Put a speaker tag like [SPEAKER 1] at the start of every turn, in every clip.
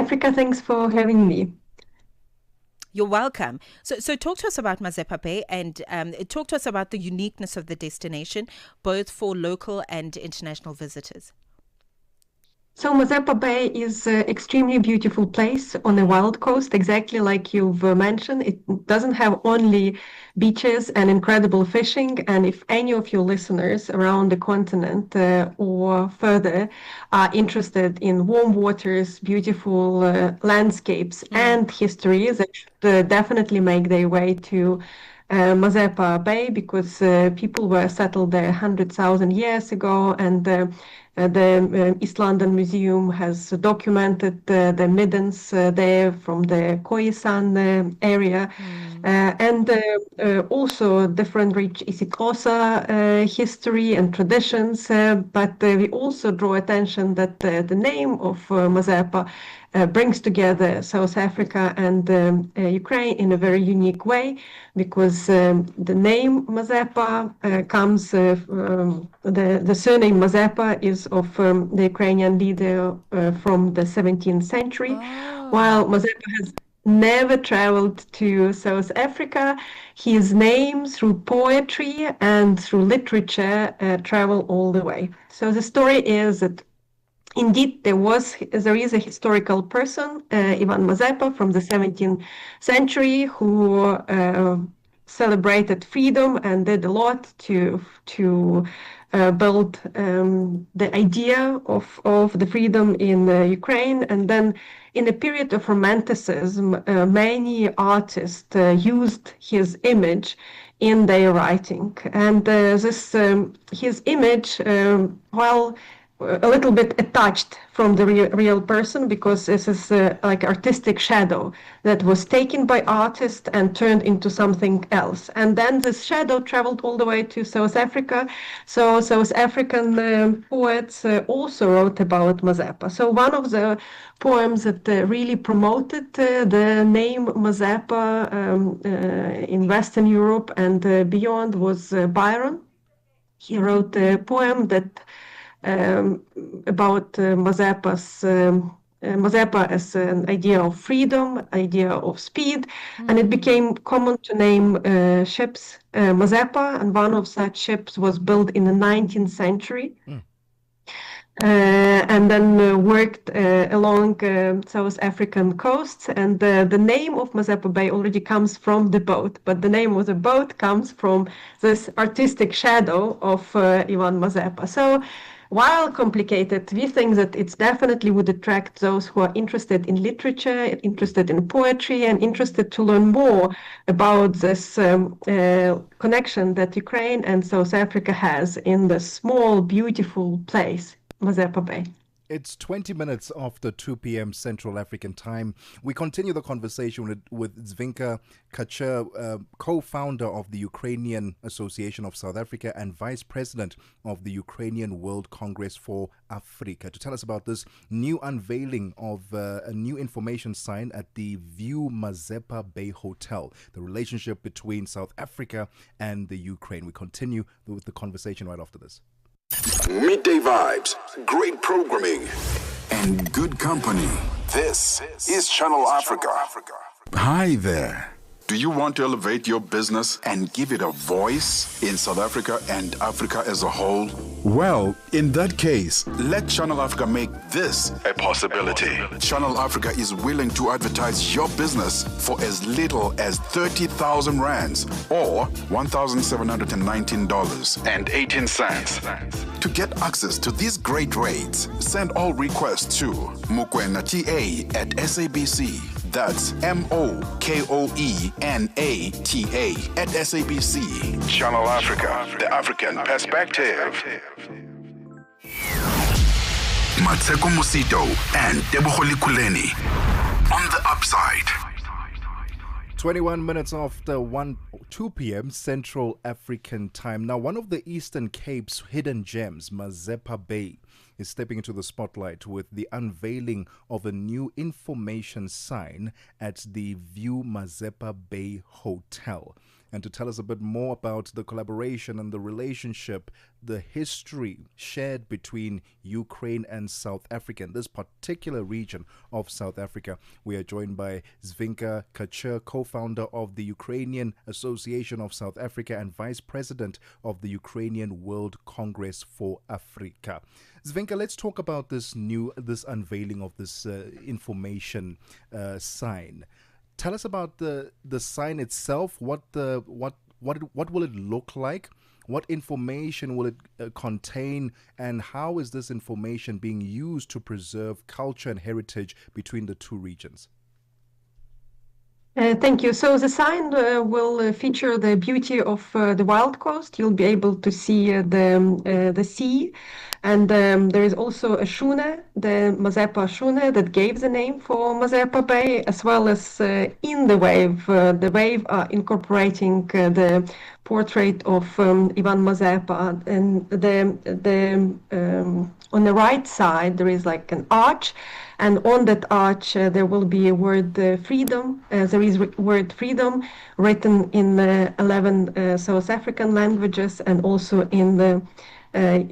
[SPEAKER 1] Africa. Thanks for having me.
[SPEAKER 2] You're welcome. So talk to us about Mazeppa Bay and talk to us about the uniqueness of the destination, both for local and international visitors.
[SPEAKER 1] So Mazeppa Bay is an extremely beautiful place on the wild coast, exactly like you've mentioned. It doesn't have only beaches and incredible fishing. And if any of your listeners around the continent or further are interested in warm waters, beautiful landscapes, and history, they should definitely make their way to Mazeppa Bay because people were settled there 100,000 years ago, and the East London Museum has documented the middens there from the Khoisan area, and also different rich isiXhosa history and traditions. But we also draw attention that the name of Mazeppa brings together South Africa and Ukraine in a very unique way, because the name Mazeppa comes, the surname Mazeppa is of the Ukrainian leader from the 17th century, while Mazeppa has never traveled to South Africa. His name, through poetry and through literature, travel all the way. So the story is that indeed, there is a historical person, Ivan Mazeppa, from the 17th century, who celebrated freedom and did a lot to build the idea of the freedom in Ukraine. And then, in a period of Romanticism, many artists used his image in their writing, and his image, well, a little bit attached from the real person, because this is like artistic shadow that was taken by artists and turned into something else. And then this shadow traveled all the way to South Africa. So South African poets also wrote about Mazeppa. So one of the poems that really promoted the name Mazeppa in Western Europe and beyond was Byron. He wrote a poem that about Mazeppa as an idea of freedom, idea of speed, and it became common to name ships Mazeppa, and one of such ships was built in the 19th century. And then worked along South African coasts. And the name of Mazeppa Bay already comes from the boat, but the name of the boat comes from this artistic shadow of Ivan Mazeppa. So while complicated, we think that it definitely would attract those who are interested in literature, interested in poetry, and interested to learn more about this connection that Ukraine and South Africa has in the small, beautiful place, Mazeppa Bay.
[SPEAKER 3] It's 20 minutes after 2 p.m. Central African time. We continue the conversation with Dzvinka Kachur, co-founder of the Ukrainian Association of South Africa and vice president of the Ukrainian World Congress for Africa, to tell us about this new unveiling of a new information sign at the View Mazeppa Bay Hotel, the relationship between South Africa and the Ukraine. We continue with the conversation right after this.
[SPEAKER 4] Midday vibes, great programming, and good company. This is Channel Africa. Hi there. Do you want to elevate your business and give it a voice in South Africa and Africa as a whole? Well, in that case, let Channel Africa make this a possibility. Channel Africa is willing to advertise your business for as little as 30,000 rands or $1,719.18. To get access to these great rates, send all requests to mokoenata@SABC. That's MOKOENATA@SABC. Channel Africa, the African perspective. Mosito and Lekhuleni on the upside.
[SPEAKER 3] 21 minutes after 2 p.m. Central African time. Now, one of the Eastern Cape's hidden gems, Mazeppa Bay, is stepping into the spotlight with the unveiling of a new information sign at the View Mazeppa Bay Hotel. and to tell us a bit more about the collaboration and the relationship, the history shared between Ukraine and South Africa, in this particular region of South Africa. We are joined by Dzvinka Kachur, co-founder of the Ukrainian Association of South Africa and vice president of the Ukrainian World Congress for Africa. Dzvinka, let's talk about this unveiling of this information sign. Tell us about the sign itself. What will it look like? What information will it contain, and how is this information being used to preserve culture and heritage between the two regions?
[SPEAKER 1] Thank you. So the sign will feature the beauty of the wild coast. You'll be able to see the sea, and there is also a schooner, the Mazeppa schooner, that gave the name for Mazeppa Bay, as well as in the wave. The wave are incorporating the portrait of Ivan Mazeppa, and on the right side there is like an arch. And on that arch, there will be a word freedom. There is word freedom written in 11 South African languages and also in the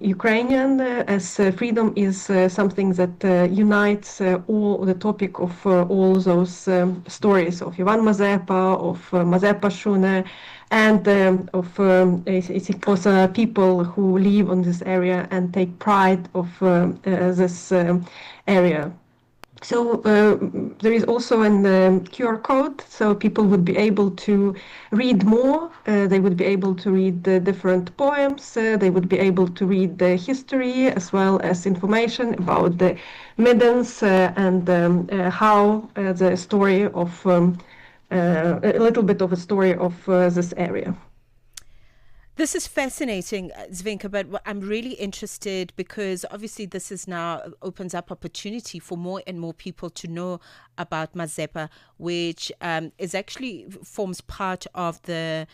[SPEAKER 1] Ukrainian, as freedom is something that unites all the topic of all those stories of Ivan Mazeppa, of Mazeppa schooner, and of also people who live on this area and take pride of this area. So there is also a QR code, so people would be able to read more. They would be able to read the different poems. They would be able to read the history as well as information about the maidens and how the story of a little bit of a story of this area.
[SPEAKER 2] This is fascinating, Dzvinka, but I'm really interested because obviously this is now opens up opportunity for more and more people to know about Mazeppa, which is actually forms part of the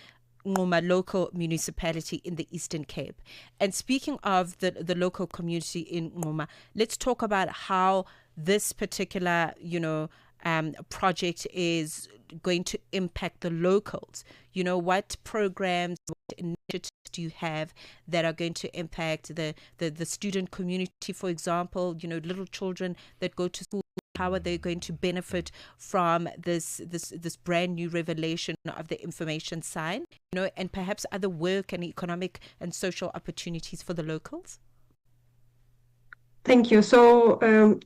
[SPEAKER 2] Nquma local municipality in the Eastern Cape. And speaking of the local community in Nquma, let's talk about how this particular, project is going to impact the locals. What programs, what initiatives do you have that are going to impact the student community, for example, little children that go to school? How are they going to benefit from this brand new revelation of the information sign, and perhaps other work and economic and social opportunities for the locals?
[SPEAKER 1] Thank you. So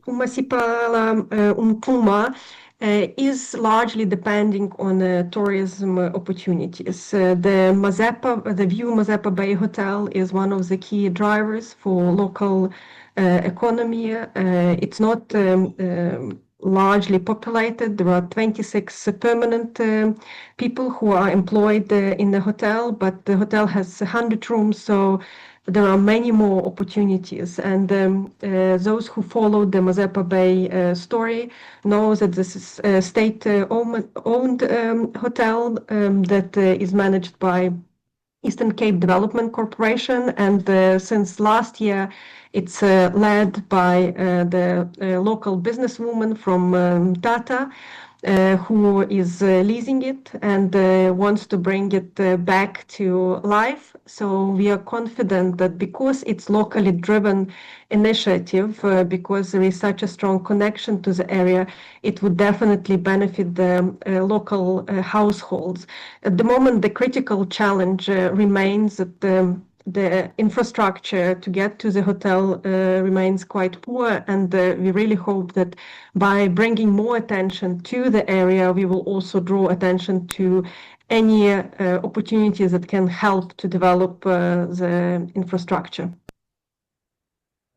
[SPEAKER 1] Umasipala Nquma is largely depending on tourism opportunities. The View Mazeppa Bay Hotel is one of the key drivers for local economy. It's not largely populated. There are 26 permanent people who are employed in the hotel, but the hotel has 100 rooms, so there are many more opportunities. And those who followed the Mazeppa Bay story know that this is a state-owned hotel that is managed by Eastern Cape Development Corporation, and since last year it's led by the local businesswoman from Tata, who is leasing it and wants to bring it back to life. So we are confident that because it's locally driven initiative, because there is such a strong connection to the area, it would definitely benefit the local households. At the moment, the critical challenge remains that the infrastructure to get to the hotel remains quite poor, and we really hope that by bringing more attention to the area, we will also draw attention to any opportunities that can help to develop the infrastructure.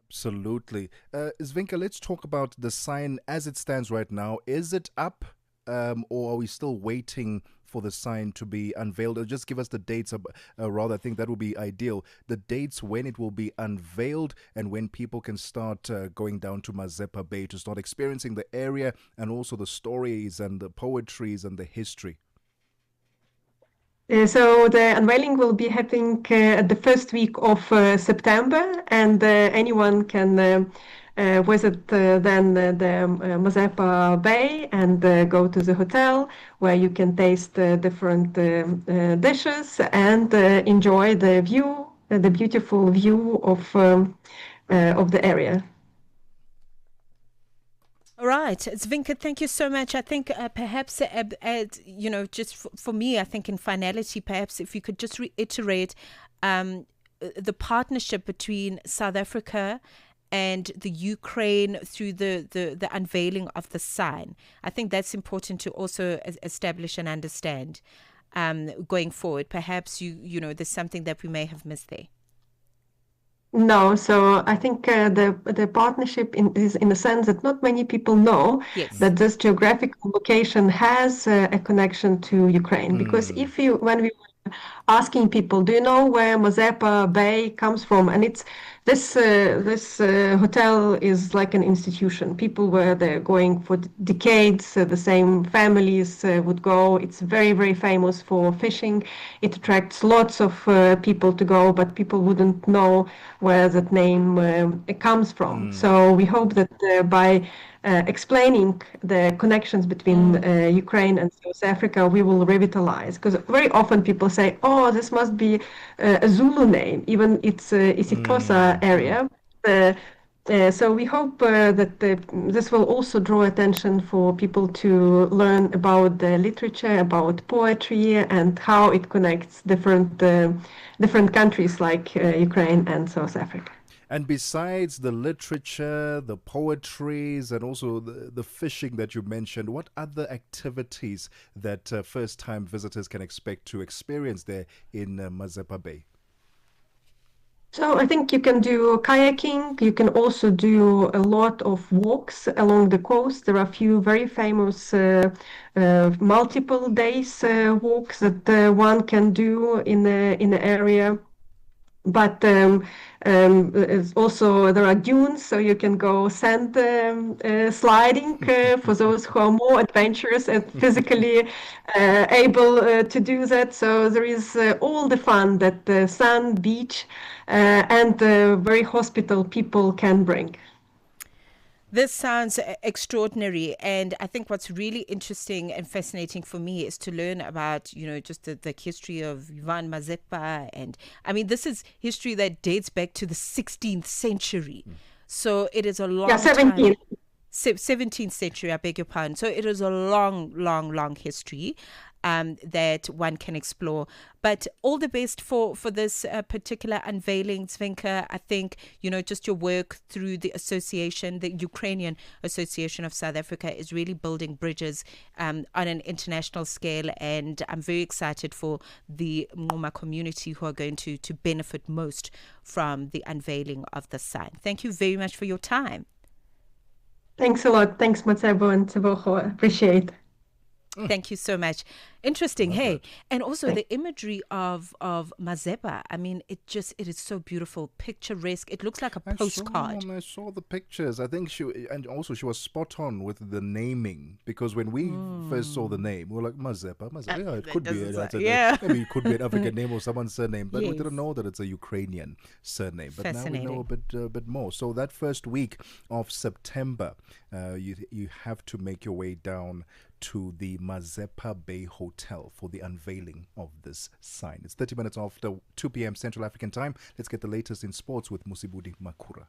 [SPEAKER 3] Absolutely. Dzvinka, let's talk about the sign as it stands right now. Is it up, or are we still waiting for the sign to be unveiled? Or just give us the dates, rather, I think that would be ideal. The dates when it will be unveiled and when people can start going down to Mazeppa Bay to start experiencing the area and also the stories and the poetries and the history.
[SPEAKER 1] So the unveiling will be happening at the first week of September, and anyone can visit then the Mazeppa Bay and go to the hotel where you can taste different dishes and enjoy the view, the beautiful view of the area.
[SPEAKER 2] All right, Dzvinka, thank you so much. I think perhaps, just for me, I think in finality, perhaps if you could just reiterate the partnership between South Africa and the Ukraine through the unveiling of the sign. I think that's important to also establish and understand going forward. Perhaps there's something that we may have missed there.
[SPEAKER 1] No, so I think the partnership is in the sense that not many people know that this geographical location has a connection to Ukraine. Because when we were asking people, do you know where Mazeppa Bay comes from? And it's this hotel is like an institution. People were there going for decades. The same families would go. It's very, very famous for fishing. It attracts lots of people to go, but people wouldn't know where that name comes from. So we hope that by explaining the connections between Ukraine and South Africa, we will revitalize. Because very often people say, "Oh, this must be a Zulu name," even it's Isixhosa area. So we hope that this will also draw attention for people to learn about the literature, about poetry, and how it connects different countries like Ukraine and South Africa.
[SPEAKER 3] And besides the literature, the poetries, and also the fishing that you mentioned, what other activities that first-time visitors can expect to experience there in Mazeppa Bay?
[SPEAKER 1] So I think you can do kayaking. You can also do a lot of walks along the coast. There are a few very famous multiple days walks that one can do in the area. But it's also there are dunes, so you can go sand sliding for those who are more adventurous and physically able to do that. So there is all the fun that the sun, beach, and very hospitable people can bring.
[SPEAKER 2] This sounds extraordinary, and I think what's really interesting and fascinating for me is to learn about, just the history of Ivan Mazeppa, and I mean, this is history that dates back to the 16th century, so it is a long
[SPEAKER 1] 17th.
[SPEAKER 2] 17th century, I beg your pardon. So it is a long history that one can explore. But all the best for this particular unveiling, Dzvinka. I think, just your work through the association, the Ukrainian Association of South Africa, is really building bridges on an international scale. And I'm very excited for the Ngoma community who are going to benefit most from the unveiling of the sign. Thank you very much for your time.
[SPEAKER 1] Thanks a lot. Thanks, Mmatsheko and Tebogo. Appreciate.
[SPEAKER 2] Thank you so much. Interesting. Hey, and also the imagery of Mazeppa. I mean, it is so beautiful, picturesque. It looks like a postcard.
[SPEAKER 3] I saw the pictures. I think she was spot on with the naming, because when we first saw the name, we were like, Mazeppa. Yeah, it could be. Maybe it could be an African name or someone's surname, but we didn't know that it's a Ukrainian surname. But now we know a bit more. So that first week of September, you have to make your way down to the Mazeppa Bay Hotel for the unveiling of this sign. It's 30 minutes after 2 p.m. Central African Time. Let's get the latest in sports with Musibudi Makura.